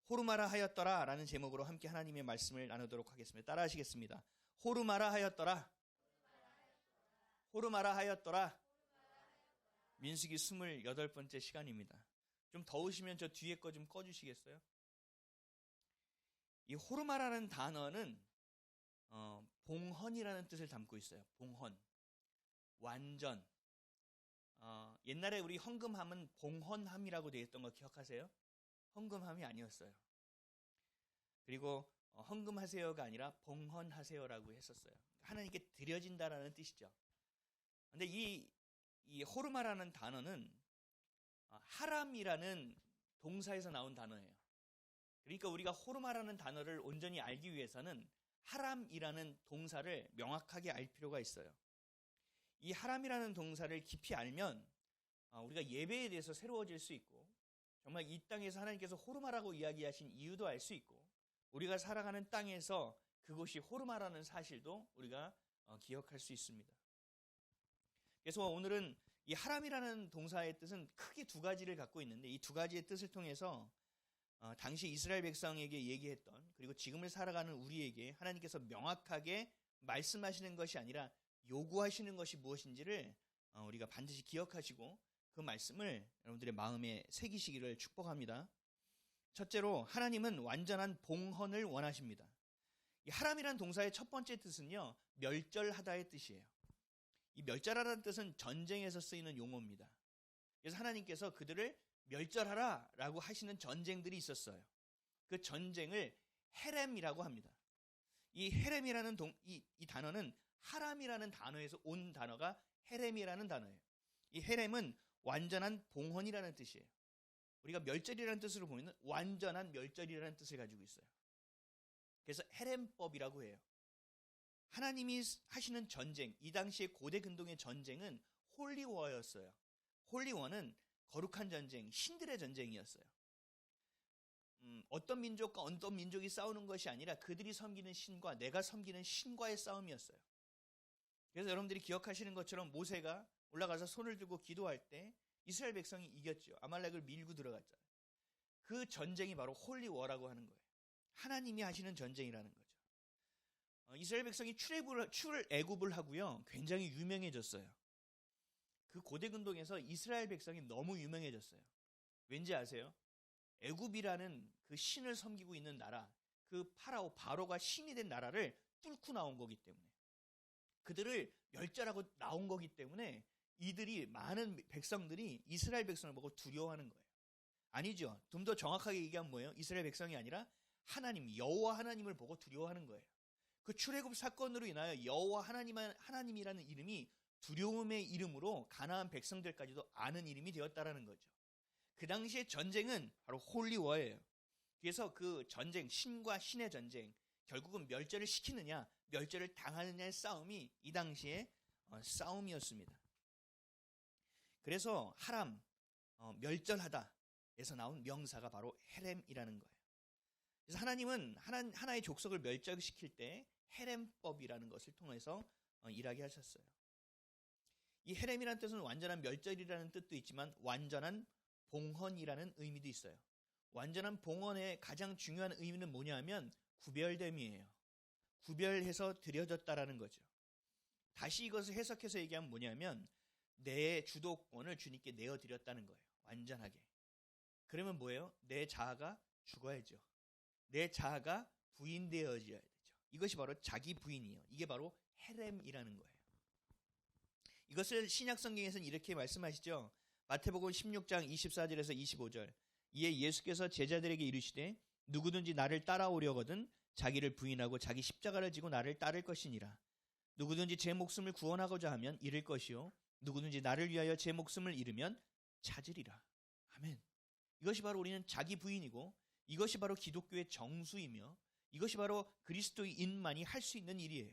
호르마라 하였더라 라는 제목으로 함께 하나님의 말씀을 나누도록 하겠습니다. 따라 하시겠습니다. 호르마라 하였더라. 호르마라 하였더라. 민수기 28번째 시간입니다. 좀 더우시면 저 뒤에 거 좀 꺼주시겠어요? 이 호르마라는 단어는 봉헌이라는 뜻을 담고 있어요. 봉헌, 완전. 옛날에 우리 헌금함은 봉헌함이라고 되어 있던 거 기억하세요? 헌금함이 아니었어요. 그리고 헌금하세요가 아니라 봉헌하세요라고 했었어요. 하나님께 드려진다라는 뜻이죠. 근데 이 호르마라는 단어는 하람이라는 동사에서 나온 단어예요. 그러니까 우리가 호르마라는 단어를 온전히 알기 위해서는 하람이라는 동사를 명확하게 알 필요가 있어요. 이 하람이라는 동사를 깊이 알면 우리가 예배에 대해서 새로워질 수 있고, 정말 이 땅에서 하나님께서 호르마라고 이야기하신 이유도 알 수 있고, 우리가 살아가는 땅에서 그곳이 호르마라는 사실도 우리가 기억할 수 있습니다. 그래서 오늘은 이 하람이라는 동사의 뜻은 크게 두 가지를 갖고 있는데, 이 두 가지의 뜻을 통해서 당시 이스라엘 백성에게 얘기했던, 그리고 지금을 살아가는 우리에게 하나님께서 명확하게 말씀하시는 것이 아니라 요구하시는 것이 무엇인지를 우리가 반드시 기억하시고 그 말씀을 여러분들의 마음에 새기시기를 축복합니다. 첫째로, 하나님은 완전한 봉헌을 원하십니다. 이 하람이라는 동사의 첫 번째 뜻은요, 멸절하다의 뜻이에요. 이 멸절하라는 뜻은 전쟁에서 쓰이는 용어입니다. 그래서 하나님께서 그들을 멸절하라 라고 하시는 전쟁들이 있었어요. 그 전쟁을 헤렘이라고 합니다. 이 헤렘이라는 이 단어는 하람이라는 단어에서 온 단어가 헤렘이라는 단어예요. 이 헤렘은 완전한 봉헌이라는 뜻이에요. 우리가 멸절이라는 뜻으로 보면 완전한 멸절이라는 뜻을 가지고 있어요. 그래서 헤렘법이라고 해요. 하나님이 하시는 전쟁, 이 당시의 고대 근동의 전쟁은 홀리워였어요. 홀리워는 거룩한 전쟁, 신들의 전쟁이었어요. 어떤 민족과 어떤 민족이 싸우는 것이 아니라 그들이 섬기는 신과 내가 섬기는 신과의 싸움이었어요. 그래서 여러분들이 기억하시는 것처럼 모세가 올라가서 손을 들고 기도할 때 이스라엘 백성이 이겼죠. 아말렉을 밀고 들어갔잖아요. 그 전쟁이 바로 홀리워라고 하는 거예요. 하나님이 하시는 전쟁이라는 거죠. 이스라엘 백성이 출애굽을 하고요, 굉장히 유명해졌어요. 그 고대 근동에서 이스라엘 백성이 너무 유명해졌어요. 왠지 아세요? 애굽이라는 그 신을 섬기고 있는 나라, 그 바로가 신이 된 나라를 뚫고 나온 거기 때문에, 그들을 멸절하고 나온 거기 때문에 많은 백성들이 이스라엘 백성을 보고 두려워하는 거예요. 아니죠. 좀 더 정확하게 얘기하면 뭐예요? 이스라엘 백성이 아니라 하나님, 여호와 하나님을 보고 두려워하는 거예요. 그 출애굽 사건으로 인하여 여호와 하나님이라는 이름이 두려움의 이름으로 가나안 백성들까지도 아는 이름이 되었다라는 거죠. 그 당시의 전쟁은 바로 홀리워예요. 그래서 그 전쟁, 신과 신의 전쟁, 결국은 멸절을 시키느냐, 멸절을 당하느냐의 싸움이 이 당시의 싸움이었습니다. 그래서 하람, 멸절하다에서 나온 명사가 바로 헤렘이라는 거예요. 그래서 하나님은 하나의 족속을 멸절시킬 때 헤렘법이라는 것을 통해서 일하게 하셨어요. 이 헤렘이라는 뜻은 완전한 멸절이라는 뜻도 있지만 완전한 봉헌이라는 의미도 있어요. 완전한 봉헌의 가장 중요한 의미는 뭐냐 하면 구별됨이에요. 구별해서 드려졌다라는 거죠. 다시 이것을 해석해서 얘기하면 뭐냐면 내 주도권을 주님께 내어드렸다는 거예요. 완전하게. 그러면 뭐예요? 내 자아가 죽어야죠. 내 자아가 부인되어져야 되죠. 이것이 바로 자기 부인이에요. 이게 바로 헤렘이라는 거예요. 이것을 신약 성경에서는 이렇게 말씀하시죠. 마태복음 16장 24절에서 25절. 이에 예수께서 제자들에게 이르시되 누구든지 나를 따라오려거든 자기를 부인하고 자기 십자가를 지고 나를 따를 것이니라. 누구든지 제 목숨을 구원하고자 하면 잃을 것이요 누구든지 나를 위하여 제 목숨을 잃으면 찾으리라. 아멘. 이것이 바로 우리는 자기 부인이고, 이것이 바로 기독교의 정수이며, 이것이 바로 그리스도인만이 할 수 있는 일이에요.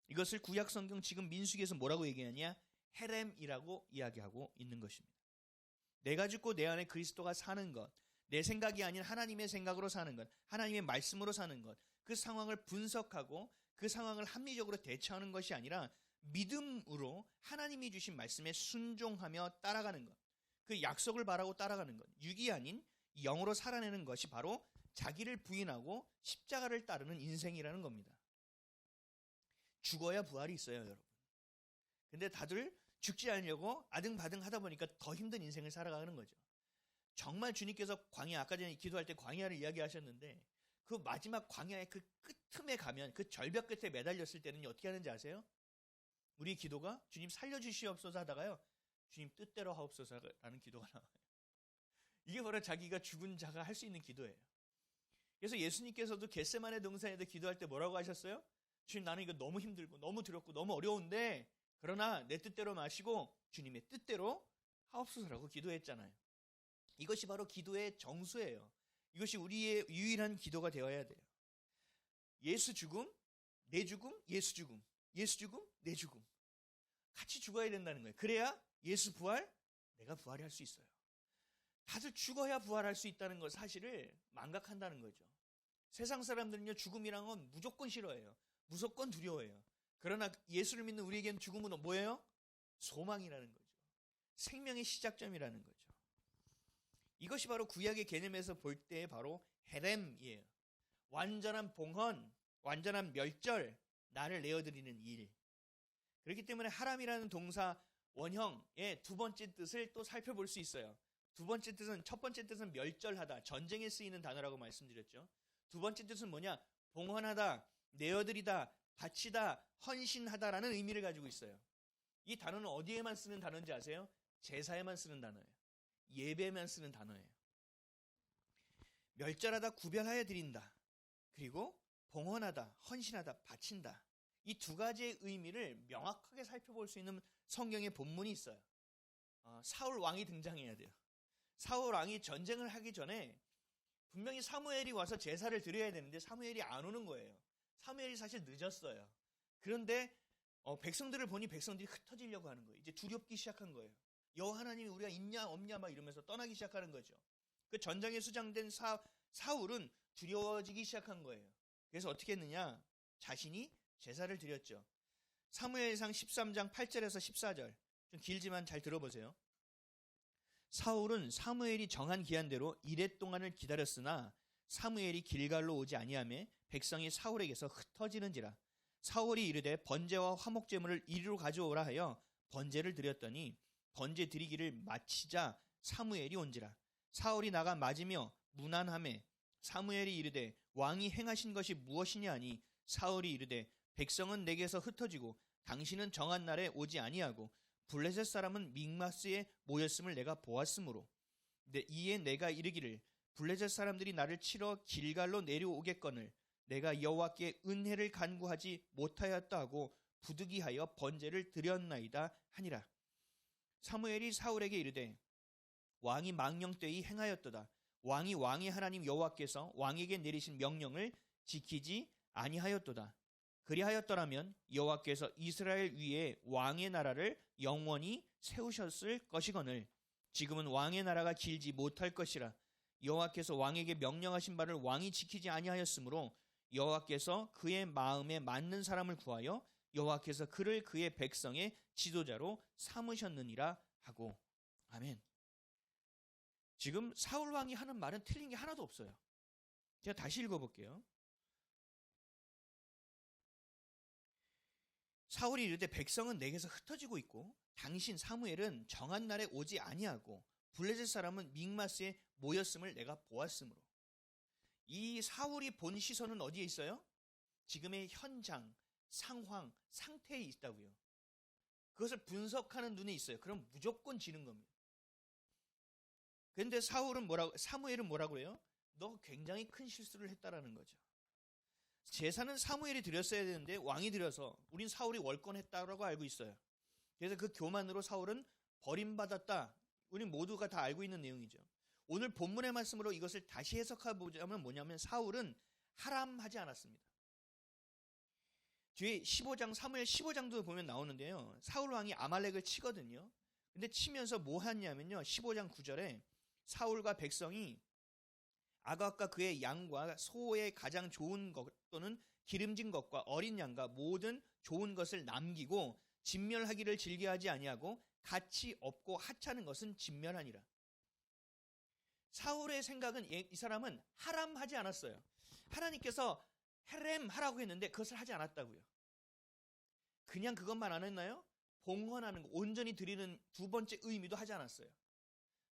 이것을 구약 성경 지금 민수기에서 뭐라고 얘기하냐? 헤렘이라고 이야기하고 있는 것입니다. 내가 죽고 내 안에 그리스도가 사는 것, 내 생각이 아닌 하나님의 생각으로 사는 것, 하나님의 말씀으로 사는 것, 그 상황을 분석하고 그 상황을 합리적으로 대처하는 것이 아니라 믿음으로 하나님이 주신 말씀에 순종하며 따라가는 것, 그 약속을 바라고 따라가는 것, 육이 아닌 영으로 살아내는 것이 바로 자기를 부인하고 십자가를 따르는 인생이라는 겁니다. 죽어야 부활이 있어요, 여러분. 근데 다들 죽지 않으려고 아등바등 하다 보니까 더 힘든 인생을 살아가는 거죠. 정말 주님께서 광야, 아까 전에 기도할 때 광야를 이야기하셨는데 그 마지막 광야의 그 끝틈에 가면, 그 절벽 끝에 매달렸을 때는 어떻게 하는지 아세요? 우리 기도가 주님 살려주시옵소서 하다가요, 주님 뜻대로 하옵소서라는 기도가 나와요. 이게 바로 자기가 죽은 자가 할 수 있는 기도예요. 그래서 예수님께서도 겟세마네 동산에도 기도할 때 뭐라고 하셨어요? 주님, 나는 이거 너무 힘들고 너무 두렵고 너무 어려운데 그러나 내 뜻대로 마시고 주님의 뜻대로 하옵소서라고 기도했잖아요. 이것이 바로 기도의 정수예요. 이것이 우리의 유일한 기도가 되어야 돼요. 예수 죽음, 내 죽음, 예수 죽음, 예수 죽음, 내 죽음. 같이 죽어야 된다는 거예요. 그래야 예수 부활, 내가 부활할 수 있어요. 다들 죽어야 부활할 수 있다는 것 사실을 망각한다는 거죠. 세상 사람들은요, 죽음이란 건 무조건 싫어해요. 무조건 두려워해요. 그러나 예수를 믿는 우리에게는 죽음은 뭐예요? 소망이라는 거죠. 생명의 시작점이라는 거죠. 이것이 바로 구약의 개념에서 볼 때 바로 헤렘이에요. 완전한 봉헌, 완전한 멸절, 나를 내어드리는 일. 그렇기 때문에 하람이라는 동사 원형의 두 번째 뜻을 또 살펴볼 수 있어요. 두 번째 뜻은, 첫 번째 뜻은 멸절하다, 전쟁에 쓰이는 단어라고 말씀드렸죠. 두 번째 뜻은 뭐냐? 봉헌하다, 내어드리다, 바치다, 헌신하다라는 의미를 가지고 있어요. 이 단어는 어디에만 쓰는 단어인지 아세요? 제사에만 쓰는 단어예요. 예배에만 쓰는 단어예요. 멸절하다, 구별하여 드린다. 그리고 봉헌하다, 헌신하다, 바친다. 이 두 가지의 의미를 명확하게 살펴볼 수 있는 성경의 본문이 있어요. 사울 왕이 등장해야 돼요. 사울 왕이 전쟁을 하기 전에 분명히 사무엘이 와서 제사를 드려야 되는데 사무엘이 안 오는 거예요. 사무엘이 사실 늦었어요. 그런데 백성들을 보니 백성들이 흩어지려고 하는 거예요. 이제 두렵기 시작한 거예요. 여호와 하나님이 우리가 있냐 없냐 막 이러면서 떠나기 시작하는 거죠. 그 전장에 수장된 사울은 두려워지기 시작한 거예요. 그래서 어떻게 했느냐? 자신이 제사를 드렸죠. 사무엘상 13장 8절에서 14절, 좀 길지만 잘 들어보세요. 사울은 사무엘이 정한 기한대로 이레 동안을 기다렸으나 사무엘이 길갈로 오지 아니하매 백성이 사울에게서 흩어지는지라. 사울이 이르되 번제와 화목제물을 이리로 가져오라 하여 번제를 드렸더니 번제 드리기를 마치자 사무엘이 온지라. 사울이 나가 맞으며 무난하매 사무엘이 이르되 왕이 행하신 것이 무엇이냐 하니 사울이 이르되 백성은 내게서 흩어지고 당신은 정한 날에 오지 아니하고 블레셋 사람은 믹마스에 모였음을 내가 보았으므로 이에 내가 이르기를 블레셋 사람들이 나를 치러 길갈로 내려오겠거늘 내가 여호와께 은혜를 간구하지 못하였다 하고 부득이하여 번제를 드렸나이다 하니라. 사무엘이 사울에게 이르되 왕이 망령되이 행하였도다. 왕이 왕의 하나님 여호와께서 왕에게 내리신 명령을 지키지 아니하였도다. 그리하였더라면 여호와께서 이스라엘 위에 왕의 나라를 영원히 세우셨을 것이거늘 지금은 왕의 나라가 길지 못할 것이라. 여호와께서 왕에게 명령하신 바를 왕이 지키지 아니하였으므로 여호와께서 그의 마음에 맞는 사람을 구하여 여호와께서 그를 그의 백성의 지도자로 삼으셨느니라 하고. 아멘. 지금 사울 왕이 하는 말은 틀린 게 하나도 없어요. 제가 다시 읽어볼게요. 사울이 이르되 백성은 내게서 흩어지고 있고 당신 사무엘은 정한 날에 오지 아니하고 블레셋 사람은 믹마스에 모였음을 내가 보았으므로. 이 사울이 본 시선은 어디에 있어요? 지금의 현장, 상황, 상태에 있다고요. 그것을 분석하는 눈에 있어요. 그럼 무조건 지는 겁니다. 그런데 사무엘은 뭐라고 해요? 너 굉장히 큰 실수를 했다라는 거죠. 제사는 사무엘이 드렸어야 되는데 왕이 드려서 우린 사울이 월권했다라고 알고 있어요. 그래서 그 교만으로 사울은 버림받았다. 우린 모두가 다 알고 있는 내용이죠. 오늘 본문의 말씀으로 이것을 다시 해석해보자면 뭐냐면 사울은 하람하지 않았습니다. 뒤에 15장, 사무엘 15장도 보면 나오는데요. 사울 왕이 아말렉을 치거든요. 근데 치면서 뭐 하냐면요. 15장 9절에 사울과 백성이 아각과 그의 양과 소의 가장 좋은 것 또는 기름진 것과 어린 양과 모든 좋은 것을 남기고 진멸하기를 즐겨하지 아니하고 가치 없고 하찮은 것은 진멸하니라. 사울의 생각은 이 사람은 하람하지 않았어요. 하나님께서 헤렘 하라고 했는데 그것을 하지 않았다고요. 그냥 그것만 안 했나요? 봉헌하는 거, 온전히 드리는 두 번째 의미도 하지 않았어요.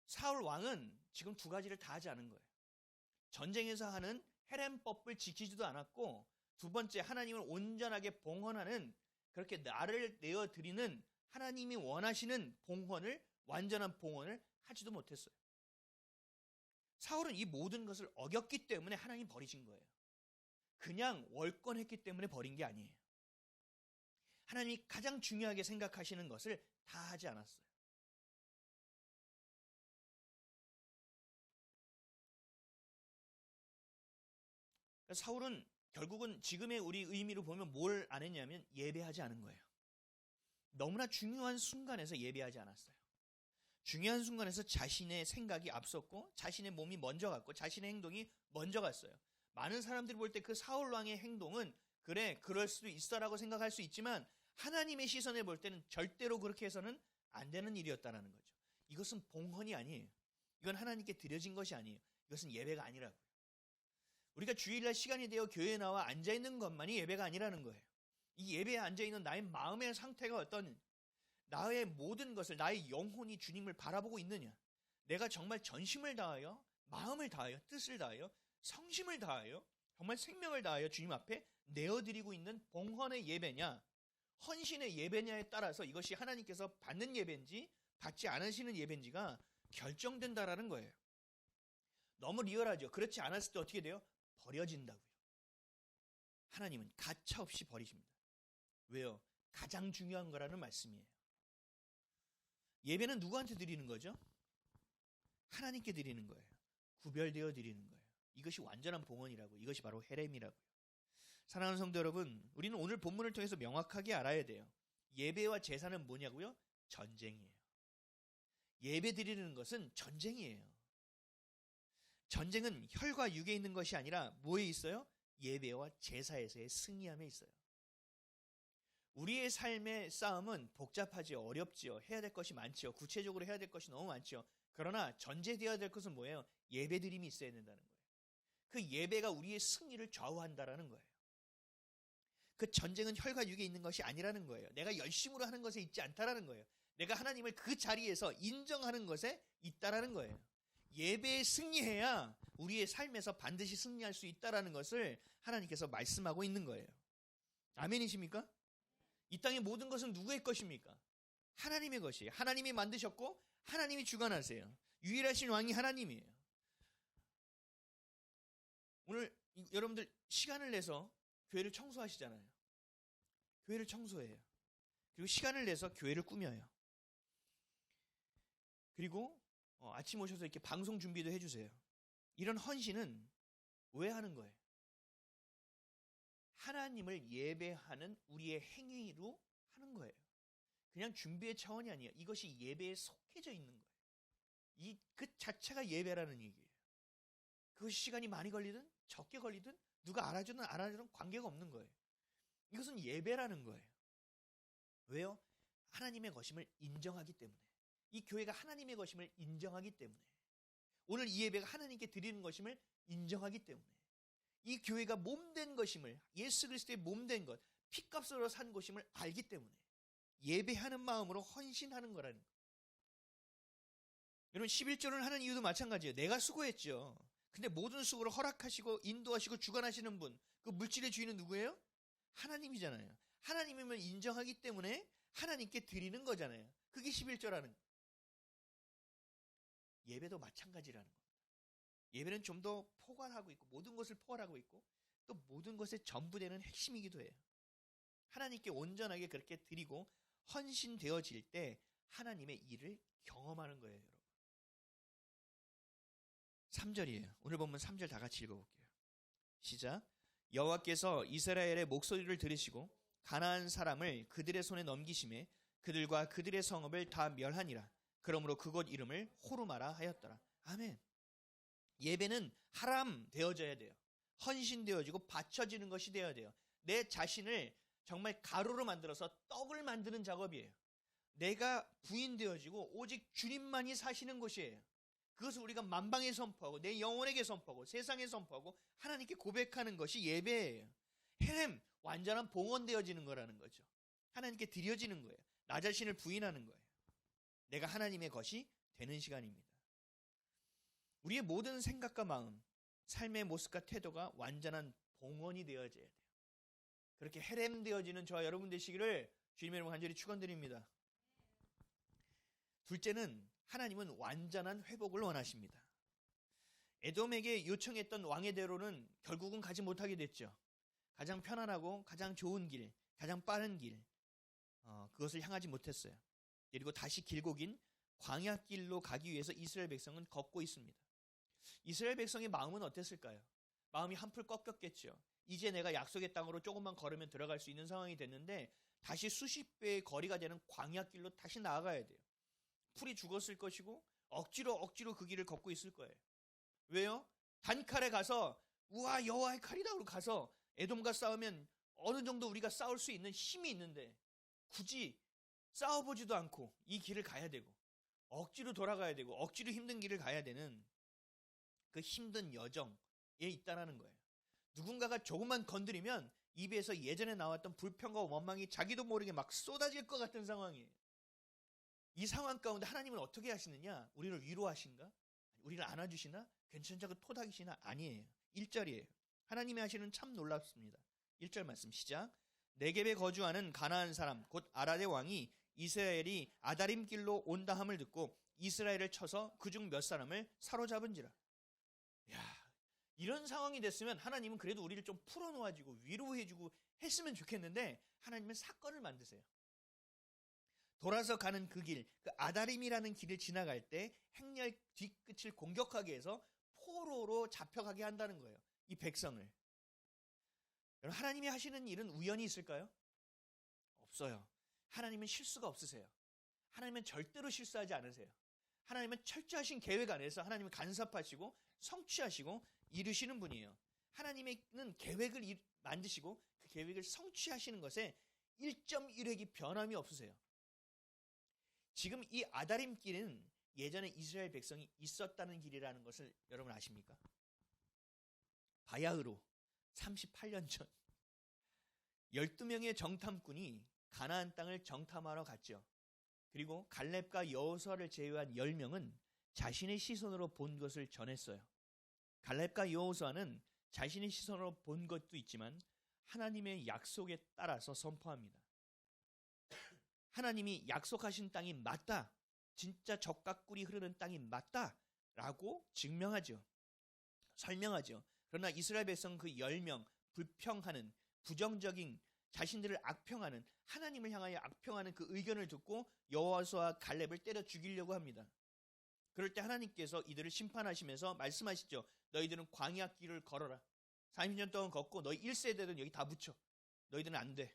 사울 왕은 지금 두 가지를 다 하지 않은 거예요. 전쟁에서 하는 헤렘법을 지키지도 않았고, 두 번째 하나님을 온전하게 봉헌하는, 그렇게 나를 내어드리는 하나님이 원하시는 봉헌을, 완전한 봉헌을 하지도 못했어요. 사울은 이 모든 것을 어겼기 때문에 하나님 버리신 거예요. 그냥 월권했기 때문에 버린 게 아니에요. 하나님이 가장 중요하게 생각하시는 것을 다 하지 않았어요. 사울은 결국은 지금의 우리 의미로 보면 뭘 안 했냐면 예배하지 않은 거예요. 너무나 중요한 순간에서 예배하지 않았어요. 중요한 순간에서 자신의 생각이 앞섰고 자신의 몸이 먼저 갔고 자신의 행동이 먼저 갔어요. 많은 사람들이 볼 때 그 사울 왕의 행동은 그래 그럴 수도 있어라고 생각할 수 있지만 하나님의 시선에 볼 때는 절대로 그렇게 해서는 안 되는 일이었다는 거죠. 이것은 봉헌이 아니에요. 이건 하나님께 드려진 것이 아니에요. 이것은 예배가 아니라고요. 우리가 주일날 시간이 되어 교회에 나와 앉아있는 것만이 예배가 아니라는 거예요. 이 예배에 앉아있는 나의 마음의 상태가 어떤, 나의 모든 것을, 나의 영혼이 주님을 바라보고 있느냐, 내가 정말 전심을 다하여, 마음을 다하여, 뜻을 다하여, 성심을 다하여, 정말 생명을 다하여 주님 앞에 내어드리고 있는 봉헌의 예배냐, 헌신의 예배냐에 따라서 이것이 하나님께서 받는 예배인지 받지 않으시는 예배인지가 결정된다라는 거예요. 너무 리얼하죠. 그렇지 않았을 때 어떻게 돼요? 버려진다고요. 하나님은 가차없이 버리십니다. 왜요? 가장 중요한 거라는 말씀이에요. 예배는 누구한테 드리는 거죠? 하나님께 드리는 거예요. 구별되어 드리는 거예요. 이것이 완전한 봉헌이라고, 이것이 바로 헤렘이라고요. 사랑하는 성도 여러분, 우리는 오늘 본문을 통해서 명확하게 알아야 돼요. 예배와 제사는 뭐냐고요? 전쟁이에요. 예배 드리는 것은 전쟁이에요. 전쟁은 혈과 육에 있는 것이 아니라 뭐에 있어요? 예배와 제사에서의 승리함에 있어요. 우리의 삶의 싸움은 복잡하지요, 어렵지요, 해야 될 것이 많지요, 구체적으로 해야 될 것이 너무 많지요. 그러나 전제되어야 될 것은 뭐예요? 예배드림이 있어야 된다는 거예요. 그 예배가 우리의 승리를 좌우한다라는 거예요. 그 전쟁은 혈과 육에 있는 것이 아니라는 거예요. 내가 열심으로 하는 것에 있지 않다라는 거예요. 내가 하나님을 그 자리에서 인정하는 것에 있다라는 거예요. 예배에 승리해야 우리의 삶에서 반드시 승리할 수 있다라는 것을 하나님께서 말씀하고 있는 거예요. 아멘이십니까? 이 땅의 모든 것은 누구의 것입니까? 하나님의 것이에요. 하나님이 만드셨고 하나님이 주관하세요. 유일하신 왕이 하나님이에요. 오늘 여러분들 시간을 내서 교회를 청소하시잖아요. 교회를 청소해요. 그리고 시간을 내서 교회를 꾸며요. 그리고 아침 오셔서 이렇게 방송 준비도 해주세요. 이런 헌신은 왜 하는 거예요? 하나님을 예배하는 우리의 행위로 하는 거예요. 그냥 준비의 차원이 아니에요. 이것이 예배에 속해져 있는 거예요. 그 자체가 예배라는 얘기예요. 그것이 시간이 많이 걸리든 적게 걸리든 누가 알아주든 안 알아주든 관계가 없는 거예요. 이것은 예배라는 거예요. 왜요? 하나님의 것임을 인정하기 때문에. 이 교회가 하나님의 것임을 인정하기 때문에. 오늘 이 예배가 하나님께 드리는 것임을 인정하기 때문에. 이 교회가 몸된 것임을, 예수 그리스도의 몸된 것, 피값으로 산 것임을 알기 때문에 예배하는 마음으로 헌신하는 거라는 거예요. 여러분 11조를 하는 이유도 마찬가지예요. 내가 수고했죠. 근데 모든 수고를 허락하시고 인도하시고 주관하시는 분, 그 물질의 주인은 누구예요? 하나님이잖아요. 하나님이면 인정하기 때문에 하나님께 드리는 거잖아요. 그게 11조라는 거예요. 예배도 마찬가지라는 겁니다. 예배는 좀 더 포괄하고 있고 모든 것을 포괄하고 있고 또 모든 것의 전부되는 핵심이기도 해요. 하나님께 온전하게 그렇게 드리고 헌신되어질 때 하나님의 일을 경험하는 거예요, 여러분. 3절이에요. 오늘 본문 3절 다 같이 읽어볼게요. 시작. 여호와께서 이스라엘의 목소리를 들으시고 가나안 사람을 그들의 손에 넘기심에 그들과 그들의 성읍을 다 멸하니라. 그러므로 그곳 이름을 호르마라 하였더라. 아멘. 예배는 하람 되어져야 돼요. 헌신되어지고 바쳐지는 것이 되어야 돼요. 내 자신을 정말 가루로 만들어서 떡을 만드는 작업이에요. 내가 부인되어지고 오직 주님만이 사시는 곳이에요. 그것을 우리가 만방에 선포하고 내 영혼에게 선포하고 세상에 선포하고 하나님께 고백하는 것이 예배예요. 헤렘, 완전한 봉헌되어지는 거라는 거죠. 하나님께 드려지는 거예요. 나 자신을 부인하는 거예요. 내가 하나님의 것이 되는 시간입니다. 우리의 모든 생각과 마음, 삶의 모습과 태도가 완전한 봉헌이 되어져야 돼요. 그렇게 헤렘 되어지는 저와 여러분 되시기를 주님의 이름으로 간절히 축원드립니다. 둘째는 하나님은 완전한 회복을 원하십니다. 에돔에게 요청했던 왕의 대로는 결국은 가지 못하게 됐죠. 가장 편안하고 가장 좋은 길, 가장 빠른 길, 그것을 향하지 못했어요. 그리고 다시 길고 긴 광야길로 가기 위해서 이스라엘 백성은 걷고 있습니다. 이스라엘 백성의 마음은 어땠을까요? 마음이 한풀 꺾였겠죠. 이제 내가 약속의 땅으로 조금만 걸으면 들어갈 수 있는 상황이 됐는데 다시 수십 배의 거리가 되는 광야길로 다시 나아가야 돼요. 풀이 죽었을 것이고 억지로 그 길을 걷고 있을 거예요. 왜요? 단칼에 가서 우와 여호와의 칼이다 그러고 가서 에돔과 싸우면 어느 정도 우리가 싸울 수 있는 힘이 있는데 굳이 싸워보지도 않고 이 길을 가야 되고 억지로 돌아가야 되고 억지로 힘든 길을 가야 되는 그 힘든 여정에 있다라는 거예요. 누군가가 조금만 건드리면 입에서 예전에 나왔던 불평과 원망이 자기도 모르게 막 쏟아질 것 같은 상황이에요. 이 상황 가운데 하나님은 어떻게 하시느냐? 우리를 위로하신가? 우리를 안아주시나? 괜찮자고 토닥이시나? 아니에요. 1절이에요. 하나님이 하시는 참 놀랍습니다. 1절 말씀 시작. 네겝에 거주하는 가나안 사람 곧 아라데 왕이 이스라엘이 아다림 길로 온다 함을 듣고 이스라엘을 쳐서 그중 몇 사람을 사로잡은지라. 야, 이런 상황이 됐으면 하나님은 그래도 우리를 좀 풀어놓아주고 위로해주고 했으면 좋겠는데 하나님은 사건을 만드세요. 돌아서 가는 그 길, 그 아다림이라는 길을 지나갈 때 행렬 뒤끝을 공격하게 해서 포로로 잡혀가게 한다는 거예요. 이 백성을. 여러분, 하나님이 하시는 일은 우연히 있을까요? 없어요. 하나님은 실수가 없으세요. 하나님은 절대로 실수하지 않으세요. 하나님은 철저하신 계획 안에서 하나님은 간섭하시고 성취하시고 이루시는 분이에요. 하나님은 계획을 만드시고 그 계획을 성취하시는 것에 1.1획이 변함이 없으세요. 지금 이 아다림 길은 예전에 이스라엘 백성이 있었다는 길이라는 것을 여러분 아십니까? 바야흐로 38년 전 12명의 정탐꾼이 가나안 땅을 정탐하러 갔죠. 그리고 갈렙과 여호수아를 제외한 10명은 자신의 시선으로 본 것을 전했어요. 갈렙과 여호수아는 자신의 시선으로 본 것도 있지만 하나님의 약속에 따라서 선포합니다. 하나님이 약속하신 땅이 맞다. 진짜 젖과 꿀이 흐르는 땅이 맞다. 라고 증명하죠. 설명하죠. 그러나 이스라엘 백성 그 10명 불평하는 부정적인 자신들을 악평하는 하나님을 향하여 악평하는 그 의견을 듣고 여호수아와 갈렙을 때려 죽이려고 합니다. 그럴 때 하나님께서 이들을 심판하시면서 말씀하시죠. 너희들은 광야 길을 걸어라. 40년 동안 걷고 너희 1세대들은 여기 다 붙여. 너희들은 안 돼.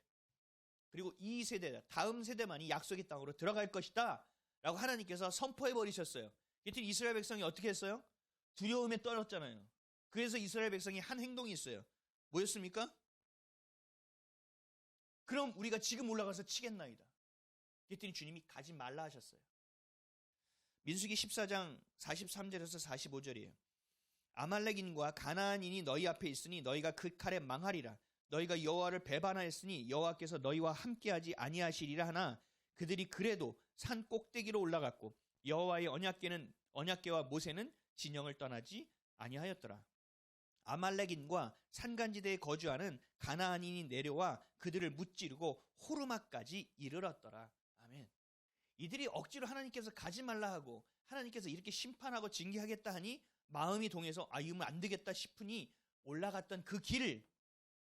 그리고 2세대, 다음 세대만이 약속의 땅으로 들어갈 것이다. 라고 하나님께서 선포해 버리셨어요. 그랬더니 이스라엘 백성이 어떻게 했어요? 두려움에 떨었잖아요. 그래서 이스라엘 백성이 한 행동이 있어요. 뭐였습니까? 그럼 우리가 지금 올라가서 치겠나이다. 그랬더니 주님이 가지 말라 하셨어요. 민수기 14장 43절에서 45절이에요. 아말렉인과 가나안인이 너희 앞에 있으니 너희가 그 칼에 망하리라. 너희가 여호와를 배반하였으니 여호와께서 너희와 함께하지 아니하시리라 하나 그들이 그래도 산 꼭대기로 올라갔고 여호와의 언약궤와 모세는 진영을 떠나지 아니하였더라. 아말렉인과 산간지대에 거주하는 가나안인이 내려와 그들을 무찌르고 호르마까지 이르렀더라. 아멘. 이들이 억지로 하나님께서 가지 말라 하고 하나님께서 이렇게 심판하고 징계하겠다 하니 마음이 동해서 이러면 안 되겠다 싶으니 올라갔던 그 길을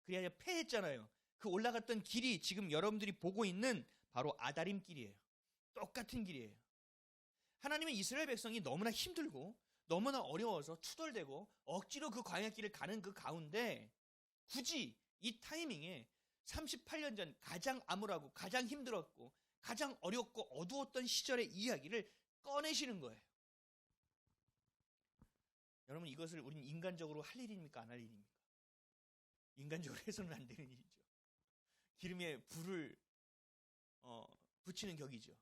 그래야 패했잖아요. 그 올라갔던 길이 지금 여러분들이 보고 있는 바로 아다림 길이에요. 똑같은 길이에요. 하나님은 이스라엘 백성이 너무나 힘들고 너무나 어려워서 투덜대고 억지로 그 광야길을 가는 그 가운데 굳이 이 타이밍에 38년 전 가장 암울하고 가장 힘들었고 가장 어렵고 어두웠던 시절의 이야기를 꺼내시는 거예요. 여러분 이것을 우린 인간적으로 할 일입니까? 안 할 일입니까? 인간적으로 해서는 안 되는 일이죠. 기름에 불을 붙이는 격이죠.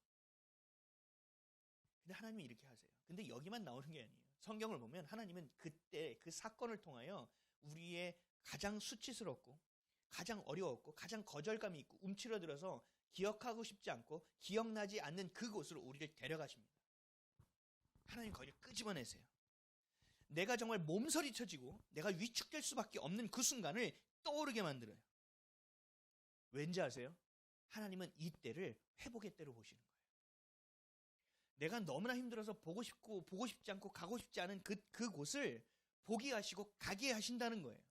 근데 하나님이 이렇게 하세요. 근데 여기만 나오는 게 아니에요. 성경을 보면 하나님은 그때 그 사건을 통하여 우리의 가장 수치스럽고 가장 어려웠고 가장 거절감이 있고 움츠러들어서 기억하고 싶지 않고 기억나지 않는 그곳으로 우리를 데려가십니다. 하나님 거기를 끄집어내세요. 내가 정말 몸서리쳐지고 내가 위축될 수밖에 없는 그 순간을 떠오르게 만들어요. 왠지 아세요? 하나님은 이 때를 회복의 때로 보시는 거예요. 내가 너무나 힘들어서 보고 싶고 보고 싶지 않고 가고 싶지 않은 그곳을 보게 하시고 가게 하신다는 거예요.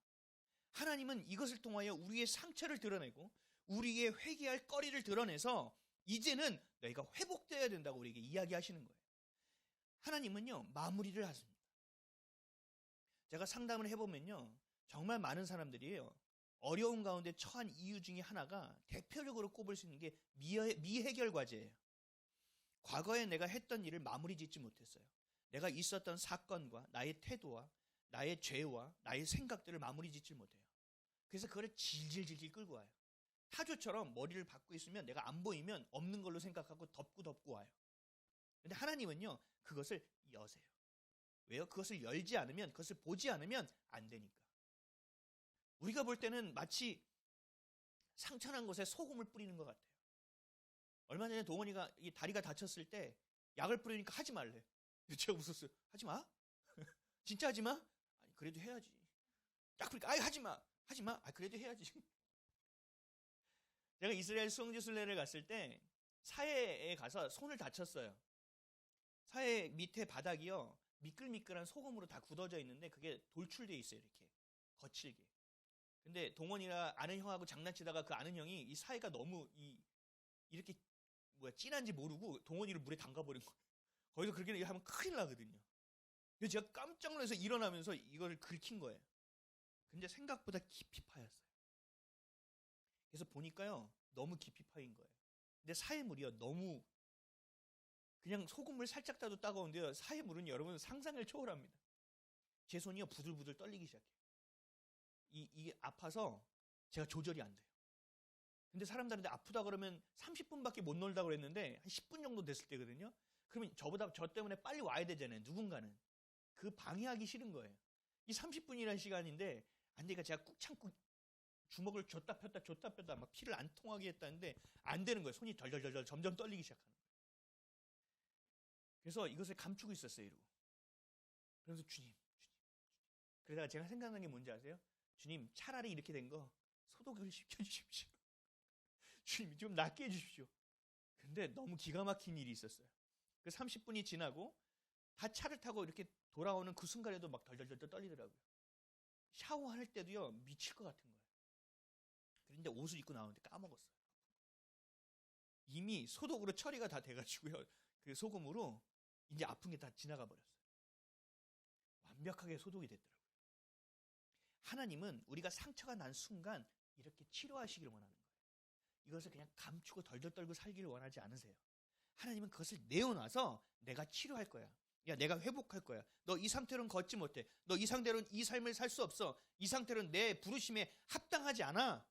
하나님은 이것을 통하여 우리의 상처를 드러내고 우리의 회개할 거리를 드러내서 이제는 너희가 회복되어야 된다고 우리에게 이야기하시는 거예요. 하나님은요, 마무리를 하십니다. 제가 상담을 해보면요, 정말 많은 사람들이에요. 어려운 가운데 처한 이유 중에 하나가 대표적으로 꼽을 수 있는 게 미해결 과제예요. 과거에 내가 했던 일을 마무리 짓지 못했어요. 내가 있었던 사건과 나의 태도와 나의 죄와 나의 생각들을 마무리 짓지 못해요. 그래서 그거를 질질질질 끌고 와요. 타조처럼 머리를 박고 있으면 내가 안 보이면 없는 걸로 생각하고 덮고 와요. 그런데 하나님은요, 그것을 여세요. 왜요? 그것을 열지 않으면, 그것을 보지 않으면 안 되니까. 우리가 볼 때는 마치 상처난 곳에 소금을 뿌리는 것 같아요. 얼마 전에 동원이가 이 다리가 다쳤을 때 약을 뿌리니까 하지 말래. 제가 웃었어요. 하지 마? 진짜 하지 마? 아니, 그래도 해야지. 약 뿌리니까, 아이, 하지 마. 하지 마. 아, 그래도 해야지. 제가 이스라엘 수영지 순례를 갔을 때 사해에 가서 손을 다쳤어요. 사해 밑에 바닥이요, 미끌미끌한 소금으로 다 굳어져 있는데 그게 돌출되어 있어요. 이렇게 거칠게. 근데 동원이가 아는 형하고 장난치다가 그 아는 형이 이 사해가 너무 이렇게 진한지 모르고 동원이를 물에 담가버린 거예요. 거기서 그렇게 하면 큰일 나거든요. 그래서 제가 깜짝 놀라서 일어나면서 이걸 긁힌 거예요. 근데 생각보다 깊이 파였어요. 그래서 보니까요, 너무 깊이 파인 거예요. 근데 사해물이요, 너무 그냥 소금물 살짝 따도 따가운데요, 사해물은 여러분 상상을 초월합니다. 제 손이요, 부들부들 떨리기 시작해요. 이게 아파서 제가 조절이 안 돼요. 근데 사람들한테 아프다 그러면 30분밖에 못 놀다 그랬는데 한 10분 정도 됐을 때거든요. 그러면 저 때문에 빨리 와야 되잖아요. 누군가는. 그 방해하기 싫은 거예요. 이 30분이라는 시간인데 안 되니까 제가 꾹 참고 주먹을 줬다 폈다 막 피를 안 통하게 했다는데 안 되는 거예요. 손이 덜덜덜 점점 떨리기 시작하는 거예요. 그래서 이것을 감추고 있었어요. 이러고. 그래서 주님. 그러다가 제가 생각난 게 뭔지 아세요? 주님, 차라리 이렇게 된 거 소독을 시켜주십시오. 주님, 좀 낫게 해주십시오. 근데 너무 기가 막힌 일이 있었어요. 그 30분이 지나고 다 차를 타고 이렇게 돌아오는 그 순간에도 막 덜덜덜 떨리더라고요. 샤워할 때도요, 미칠 것 같은 거예요. 그런데 옷을 입고 나오는데 까먹었어요. 이미 소독으로 처리가 다 돼가지고요, 그 소금으로 이제 아픈 게 다 지나가 버렸어요. 완벽하게 소독이 됐더라고요. 하나님은 우리가 상처가 난 순간 이렇게 치료하시기를 원하는 거예요. 이것을 그냥 감추고 덜덜 떨고 살기를 원하지 않으세요. 하나님은 그것을 내어놔서 내가 치료할 거야. 야, 내가 회복할 거야. 너 이 상태로는 걷지 못해. 너 이 상태로는 이 삶을 살 수 없어. 이 상태로는 내 부르심에 합당하지 않아.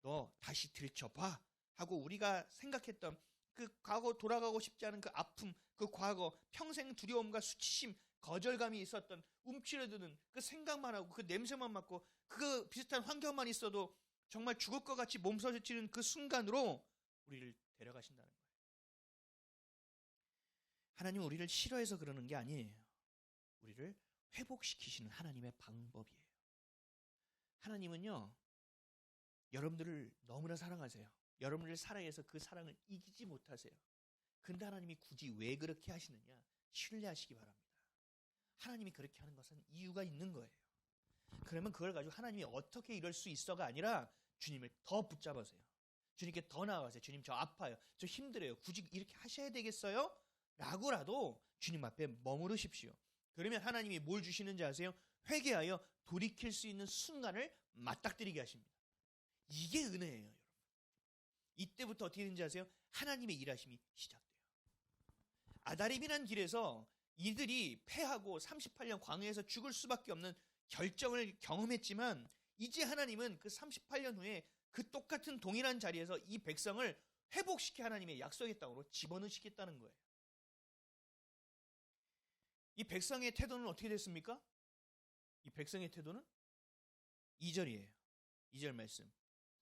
너 다시 들춰봐. 하고 우리가 생각했던 그 과거 돌아가고 싶지 않은 그 아픔, 그 과거 평생 두려움과 수치심, 거절감이 있었던 움츠러드는 그 생각만 하고 그 냄새만 맡고 그 비슷한 환경만 있어도 정말 죽을 것 같이 몸서리치는 그 순간으로 우리를 데려가신다는 거예요. 하나님은 우리를 싫어해서 그러는 게 아니에요. 우리를 회복시키시는 하나님의 방법이에요. 하나님은요, 여러분들을 너무나 사랑하세요. 여러분을 사랑해서 그 사랑을 이기지 못하세요. 근데 하나님이 굳이 왜 그렇게 하시느냐? 신뢰하시기 바랍니다. 하나님이 그렇게 하는 것은 이유가 있는 거예요. 그러면 그걸 가지고 하나님이 어떻게 이럴 수 있어가 아니라 주님을 더 붙잡으세요. 주님께 더 나아가세요. 주님, 저 아파요. 저 힘들어요. 굳이 이렇게 하셔야 되겠어요? 라고라도 주님 앞에 머무르십시오. 그러면 하나님이 뭘 주시는지 아세요? 회개하여 돌이킬 수 있는 순간을 맞닥뜨리게 하십니다. 이게 은혜예요, 여러분. 이때부터 어떻게 되는지 아세요? 하나님의 일하심이 시작돼요. 아다림이라는 길에서 이들이 패하고 38년 광야에서 죽을 수밖에 없는 결정을 경험했지만 이제 하나님은 그 38년 후에 그 똑같은 동일한 자리에서 이 백성을 회복시켜 하나님의 약속의 땅으로 집어넣으시겠다는 거예요. 이 백성의 태도는 어떻게 됐습니까? 이 백성의 태도는 2절이에요. 2절 말씀.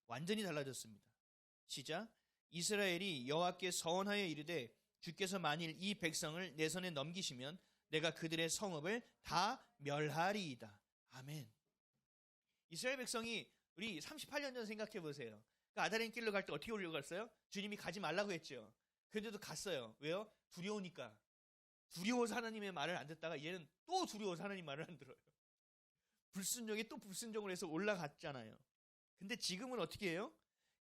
완전히 달라졌습니다. 시작. 이스라엘이 여호와께 서원하여 이르되 주께서 만일 이 백성을 내 손에 넘기시면 내가 그들의 성읍을 다 멸하리이다. 아멘. 이스라엘 백성이 우리 38년 전 생각해 보세요. 그 아다린 길로 갈 때 어떻게 올려갔어요? 주님이 가지 말라고 했죠. 그런데도 갔어요. 왜요? 두려우니까. 두려워서 하나님의 말을 안 듣다가 얘는 또 두려워서 하나님 말을 안 들어요. 불순종에 또 불순종을 해서 올라갔잖아요. 근데 지금은 어떻게 해요?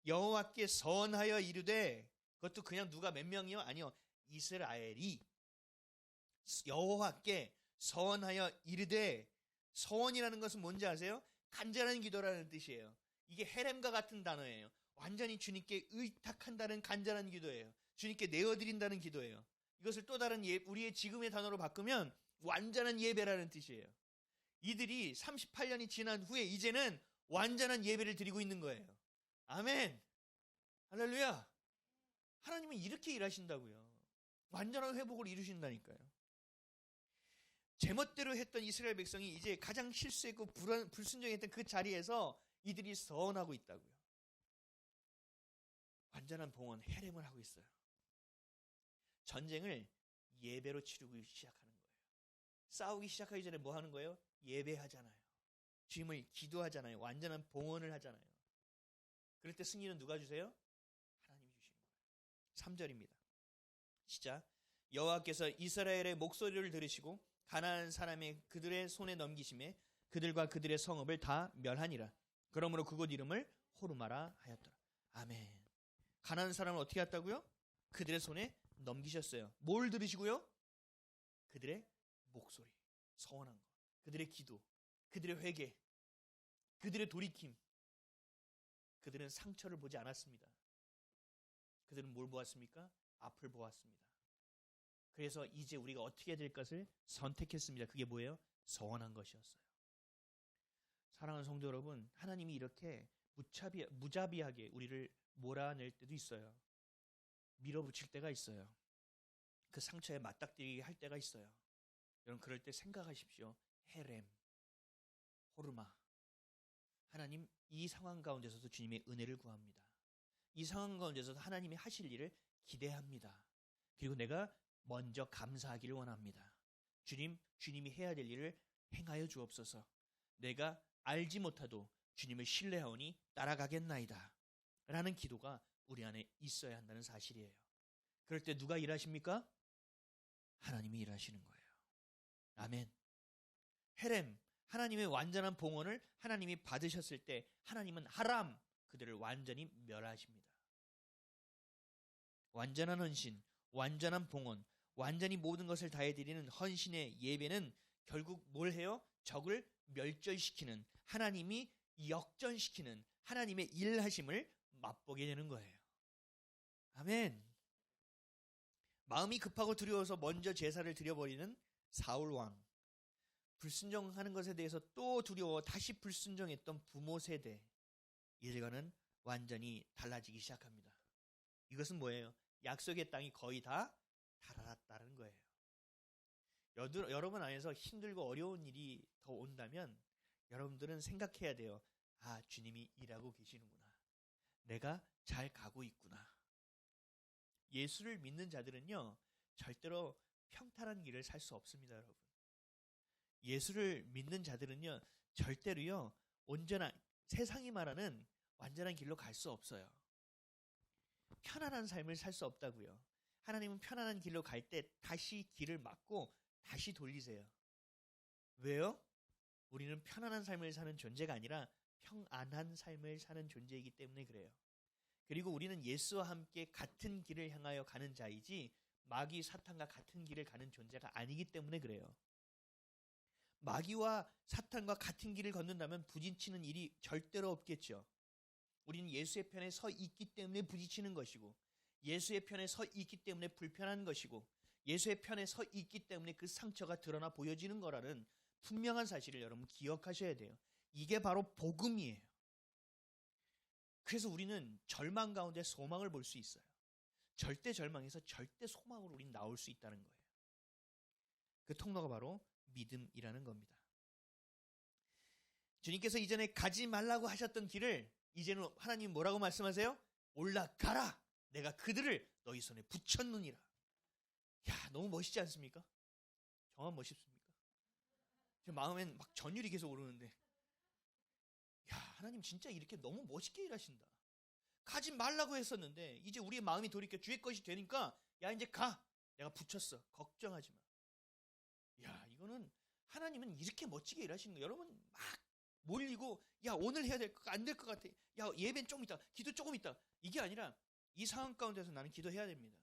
여호와께 서원하여 이르되, 그것도 그냥 누가 몇 명이요? 아니요. 이스라엘이 여호와께 서원하여 이르되, 서원이라는 것은 뭔지 아세요? 간절한 기도라는 뜻이에요. 이게 헤렘과 같은 단어예요. 완전히 주님께 의탁한다는 간절한 기도예요. 주님께 내어드린다는 기도예요. 이것을 또 다른 우리의 지금의 단어로 바꾸면 완전한 예배라는 뜻이에요. 이들이 38년이 지난 후에 이제는 완전한 예배를 드리고 있는 거예요. 아멘. 할렐루야. 하나님은 이렇게 일하신다고요. 완전한 회복을 이루신다니까요. 제멋대로 했던 이스라엘 백성이 이제 가장 실수했고 불순종했던 그 자리에서 이들이 서원하고 있다고요. 완전한 봉헌, 헤렘을 하고 있어요. 전쟁을 예배로 치르기 시작하는 거예요. 싸우기 시작하기 전에 뭐 하는 거예요? 예배하잖아요. 주님을 기도하잖아요. 완전한 봉헌을 하잖아요. 그럴 때 승리는 누가 주세요? 하나님이 주시는 거예요. 3절입니다. 시작. 여호와께서 이스라엘의 목소리를 들으시고 가나안 사람의 그들의 손에 넘기심에 그들과 그들의 성읍을 다 멸하니라. 그러므로 그곳 이름을 호르마라 하였더라. 아멘. 가나안 사람을 어떻게 했다고요? 그들의 손에 넘기셨어요. 뭘 들으시고요? 그들의 목소리, 서원한 것, 그들의 기도, 그들의 회개, 그들의 돌이킴. 그들은 상처를 보지 않았습니다. 그들은 뭘 보았습니까? 앞을 보았습니다. 그래서 이제 우리가 어떻게 될 것을 선택했습니다. 그게 뭐예요? 서원한 것이었어요. 사랑하는 성도 여러분, 하나님이 이렇게 무자비하게 우리를 몰아낼 때도 있어요. 밀어붙일 때가 있어요. 그 상처에 맞닥뜨리게 할 때가 있어요. 여러분, 그럴 때 생각하십시오. 헤렘, 호르마. 하나님, 이 상황 가운데서도 주님의 은혜를 구합니다. 이 상황 가운데서도 하나님이 하실 일을 기대합니다. 그리고 내가 먼저 감사하기를 원합니다. 주님이 해야 될 일을 행하여 주옵소서. 내가 알지 못하도 주님을 신뢰하오니 따라가겠나이다. 라는 기도가 우리 안에 있어야 한다는 사실이에요. 그럴 때 누가 일하십니까? 하나님이 일하시는 거예요. 아멘. 헤렘, 하나님의 완전한 봉헌을 하나님이 받으셨을 때 하나님은 하람, 그들을 완전히 멸하십니다. 완전한 헌신, 완전한 봉헌, 완전히 모든 것을 다해드리는 헌신의 예배는 결국 뭘 해요? 적을 멸절시키는, 하나님이 역전시키는 하나님의 일하심을 맛보게 되는 거예요. 아멘. 마음이 급하고 두려워서 먼저 제사를 드려버리는 사울 왕, 불순종하는 것에 대해서 또 두려워 다시 불순종했던 부모 세대, 이들과는 완전히 달라지기 시작합니다. 이것은 뭐예요? 약속의 땅이 거의 다 달아났다는 거예요. 여러분 안에서 힘들고 어려운 일이 더 온다면 여러분들은 생각해야 돼요. 아, 주님이 일하고 계시는구나. 내가 잘 가고 있구나. 예수를 믿는 자들은요, 절대로 평탄한 길을 살 수 없습니다, 여러분. 예수를 믿는 자들은요, 절대로요, 온전한, 세상이 말하는 완전한 길로 갈 수 없어요. 편안한 삶을 살 수 없다고요. 하나님은 편안한 길로 갈 때 다시 길을 막고 다시 돌리세요. 왜요? 우리는 편안한 삶을 사는 존재가 아니라 평안한 삶을 사는 존재이기 때문에 그래요. 그리고 우리는 예수와 함께 같은 길을 향하여 가는 자이지 마귀 사탄과 같은 길을 가는 존재가 아니기 때문에 그래요. 마귀와 사탄과 같은 길을 걷는다면 부딪히는 일이 절대로 없겠죠. 우리는 예수의 편에 서 있기 때문에 부딪히는 것이고, 예수의 편에 서 있기 때문에 불편한 것이고, 예수의 편에 서 있기 때문에 그 상처가 드러나 보여지는 거라는 분명한 사실을 여러분 기억하셔야 돼요. 이게 바로 복음이에요. 그래서 우리는 절망 가운데 소망을 볼 수 있어요. 절대 절망에서 절대 소망으로 우리는 나올 수 있다는 거예요. 그 통로가 바로 믿음이라는 겁니다. 주님께서 이전에 가지 말라고 하셨던 길을 이제는 하나님 뭐라고 말씀하세요? 올라가라. 내가 그들을 너희 손에 붙였느니라. 야, 너무 멋있지 않습니까? 정말 멋있습니까? 제 마음엔 막 전율이 계속 오르는데, 야, 하나님 진짜 이렇게 너무 멋있게 일하신다. 가지 말라고 했었는데 이제 우리의 마음이 돌이켜 주의 것이 되니까 야, 이제 가. 내가 붙였어. 걱정하지 마. 야, 이거는 하나님은 이렇게 멋지게 일하시는 거예요. 여러분 막 몰리고 야, 오늘 해야 될 거 안 될 것 같아. 야, 예배는 조금 있다. 기도 조금 있다. 이게 아니라 이 상황 가운데서 나는 기도해야 됩니다.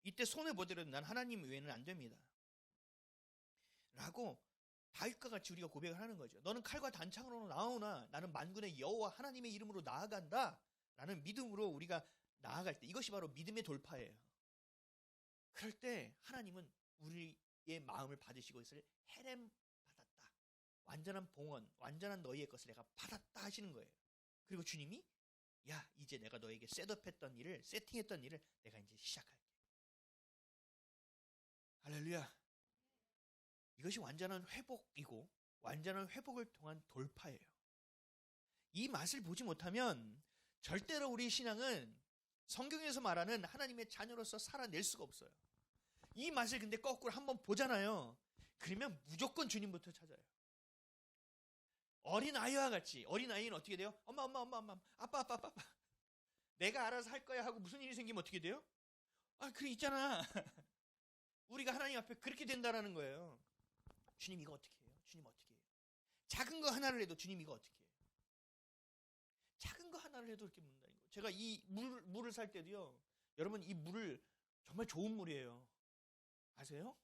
이때 손해 보더라도 난 하나님 외에는 안 됩니다. 라고 다윗과 같이 우리가 고백을 하는 거죠. 너는 칼과 단창으로 나오나 나는 만군의 여호와 하나님의 이름으로 나아간다. 라는 믿음으로 우리가 나아갈 때 이것이 바로 믿음의 돌파예요. 그럴 때 하나님은 우리의 마음을 받으시고 있을 헤렘 받았다. 완전한 봉헌, 완전한 너희의 것을 내가 받았다 하시는 거예요. 그리고 주님이 야, 이제 내가 너에게 셋업했던 일을, 세팅했던 일을 내가 이제 시작할게. 할렐루야. 이것이 완전한 회복이고 완전한 회복을 통한 돌파예요. 이 맛을 보지 못하면 절대로 우리 신앙은 성경에서 말하는 하나님의 자녀로서 살아낼 수가 없어요. 이 맛을 근데 거꾸로 한번 보잖아요. 그러면 무조건 주님부터 찾아요. 어린아이와 같이. 어린아이는 어떻게 돼요? 엄마, 아빠. 내가 알아서 할 거야 하고 무슨 일이 생기면 어떻게 돼요? 아, 그래 있잖아. 우리가 하나님 앞에 그렇게 된다라는 거예요. 주님 이거 어떻게 해요? 주님 어떻게 해요? 작은 거 하나를 해도 주님 이거 어떻게 해요? 작은 거 하나를 해도 이렇게 묻는다는 거예요. 제가 이 물을 살 때도요. 여러분 이 물을 정말 좋은 물이에요. 아세요?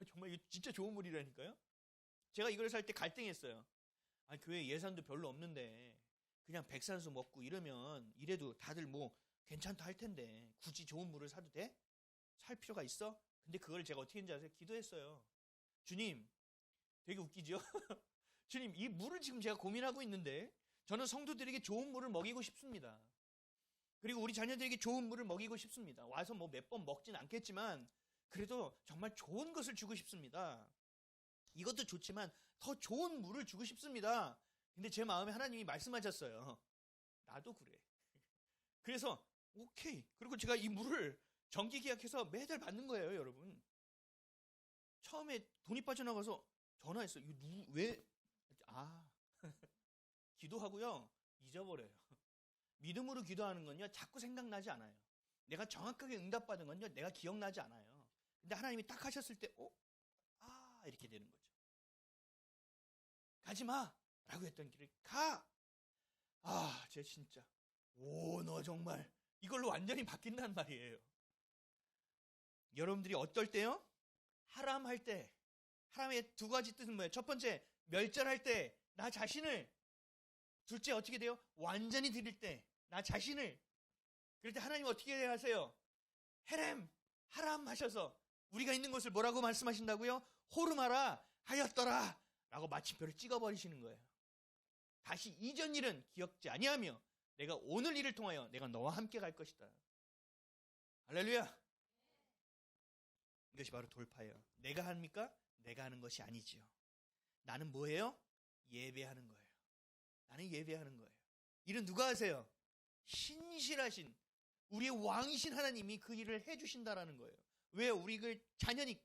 정말 이거 진짜 좋은 물이라니까요. 제가 이걸 살 때 갈등했어요. 아니, 교회 예산도 별로 없는데 그냥 백산수 먹고 이러면 이래도 다들 뭐 괜찮다 할 텐데 굳이 좋은 물을 사도 돼? 살 필요가 있어? 근데 그걸 제가 어떻게 했는지 아세요? 기도했어요. 주님, 되게 웃기죠? 주님, 이 물을 지금 제가 고민하고 있는데 저는 성도들에게 좋은 물을 먹이고 싶습니다. 그리고 우리 자녀들에게 좋은 물을 먹이고 싶습니다. 와서 뭐 몇 번 먹진 않겠지만 그래도 정말 좋은 것을 주고 싶습니다. 이것도 좋지만 더 좋은 물을 주고 싶습니다. 근데 제 마음에 하나님이 말씀하셨어요. 나도 그래. 그래서 오케이. 그리고 제가 이 물을 정기 계약해서 매달 받는 거예요, 여러분. 처음에 돈이 빠져나가서 전화했어요. 이거 왜? 기도하고요. 잊어버려요. 믿음으로 기도하는 건요. 자꾸 생각나지 않아요. 내가 정확하게 응답받은 건요. 내가 기억나지 않아요. 근데 하나님이 딱 하셨을 때 이렇게 되는 거죠. 가지 마! 라고 했던 길을 가! 쟤 진짜 너 정말 이걸로 완전히 바뀐단 말이에요. 여러분들이 어떨 때요? 하람할 때, 하람의 두 가지 뜻은 뭐예요? 첫 번째, 멸절할 때 나 자신을, 둘째 어떻게 돼요? 완전히 드릴 때 나 자신을. 그럴 때 하나님 어떻게 하세요? 헤렘, 하람 하셔서 우리가 있는 곳을 뭐라고 말씀하신다고요? 호르마라 하였더라 라고 마침표를 찍어버리시는 거예요. 다시 이전 일은 기억지 아니하며 내가 오늘 일을 통하여 내가 너와 함께 갈 것이다. 할렐루야. 이것이 바로 돌파예요. 내가 합니까? 내가 하는 것이 아니지요. 나는 뭐예요? 예배하는 거예요. 나는 예배하는 거예요. 일은 누가 하세요? 신실하신 우리의 왕이신 하나님이 그 일을 해주신다라는 거예요. 왜? 우리 그 자녀니까.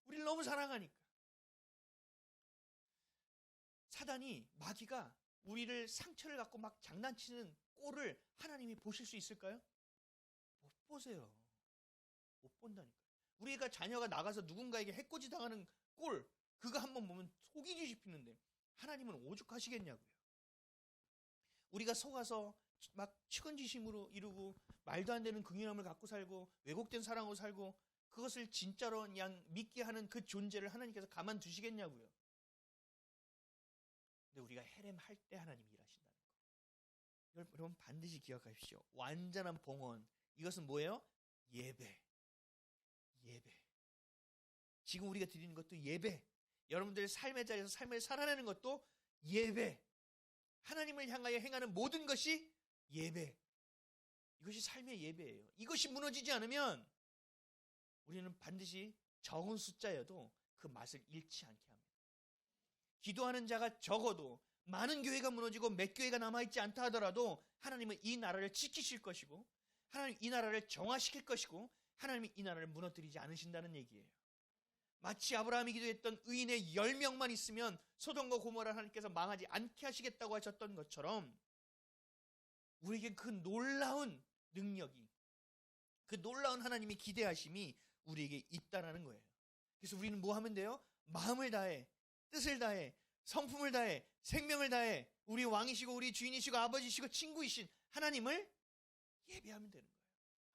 우리를 너무 사랑하니까. 사단이, 마귀가 우리를 상처를 갖고 막 장난치는 꼴을 하나님이 보실 수 있을까요? 못 보세요. 못 본다니까요. 우리가 자녀가 나가서 누군가에게 해코지 당하는 꼴, 그거 한번 보면 속이 뒤집히는데 하나님은 오죽하시겠냐고요. 우리가 속아서 막 측은지심으로 이루고 말도 안 되는 긍휼함을 갖고 살고 왜곡된 사랑으로 살고 그것을 진짜로 그냥 믿게 하는 그 존재를 하나님께서 가만두시겠냐고요. 근데 우리가 헤렘 할 때 하나님이 일하신다는 거. 이걸 여러분 반드시 기억하십시오. 완전한 봉헌. 이것은 뭐예요? 예배. 예배. 지금 우리가 드리는 것도 예배. 여러분들의 삶의 자리에서 삶을 살아내는 것도 예배. 하나님을 향하여 행하는 모든 것이 예배. 이것이 삶의 예배예요. 이것이 무너지지 않으면 우리는 반드시 적은 숫자여도 그 맛을 잃지 않게 합니다. 기도하는 자가 적어도 많은 교회가 무너지고 몇 교회가 남아있지 않다 하더라도 하나님은 이 나라를 지키실 것이고 하나님 이 나라를 정화시킬 것이고 하나님이 이 나라를 무너뜨리지 않으신다는 얘기예요. 마치 아브라함이 기도했던 의인의 10명만 있으면 소돔과 고모라 하나님께서 망하지 않게 하시겠다고 하셨던 것처럼 우리에게 그 놀라운 능력이, 그 놀라운 하나님의 기대하심이 우리에게 있다라는 거예요. 그래서 우리는 뭐 하면 돼요? 마음을 다해, 뜻을 다해, 성품을 다해, 생명을 다해 우리 왕이시고 우리 주인이시고 아버지시고 친구이신 하나님을 예배하면 되는 거예요.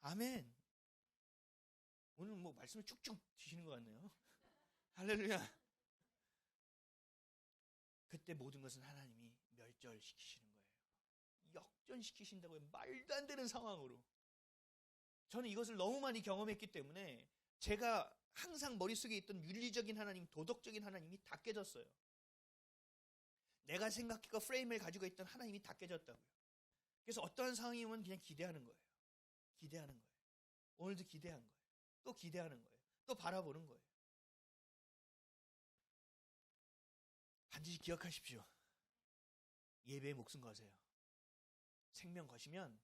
아멘. 오늘 뭐 말씀을 쭉쭉 주시는 것 같네요. 할렐루야. 그때 모든 것은 하나님이 멸절시키시는 거예요. 역전시키신다고요. 말도 안 되는 상황으로. 저는 이것을 너무 많이 경험했기 때문에 제가 항상 머릿속에 있던 윤리적인 하나님, 도덕적인 하나님이 다 깨졌어요. 내가 생각했고 프레임을 가지고 있던 하나님이 다 깨졌다고요. 그래서 어떠한 상황이 오면 그냥 기대하는 거예요. 기대하는 거예요. 오늘도 기대한 거예요. 또 기대하는 거예요. 또 바라보는 거예요. 반드시 기억하십시오. 예배에 목숨 거세요. 생명 거시면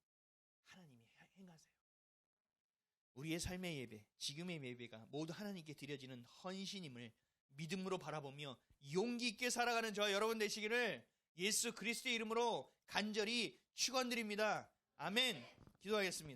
하나님이 행하세요. 우리의 삶의 예배, 지금의 예배가 모두 하나님께 드려지는 헌신임을 믿음으로 바라보며 용기 있게 살아가는 저와 여러분 되시기를 예수 그리스도의 이름으로 간절히 축원드립니다. 아멘. 기도하겠습니다.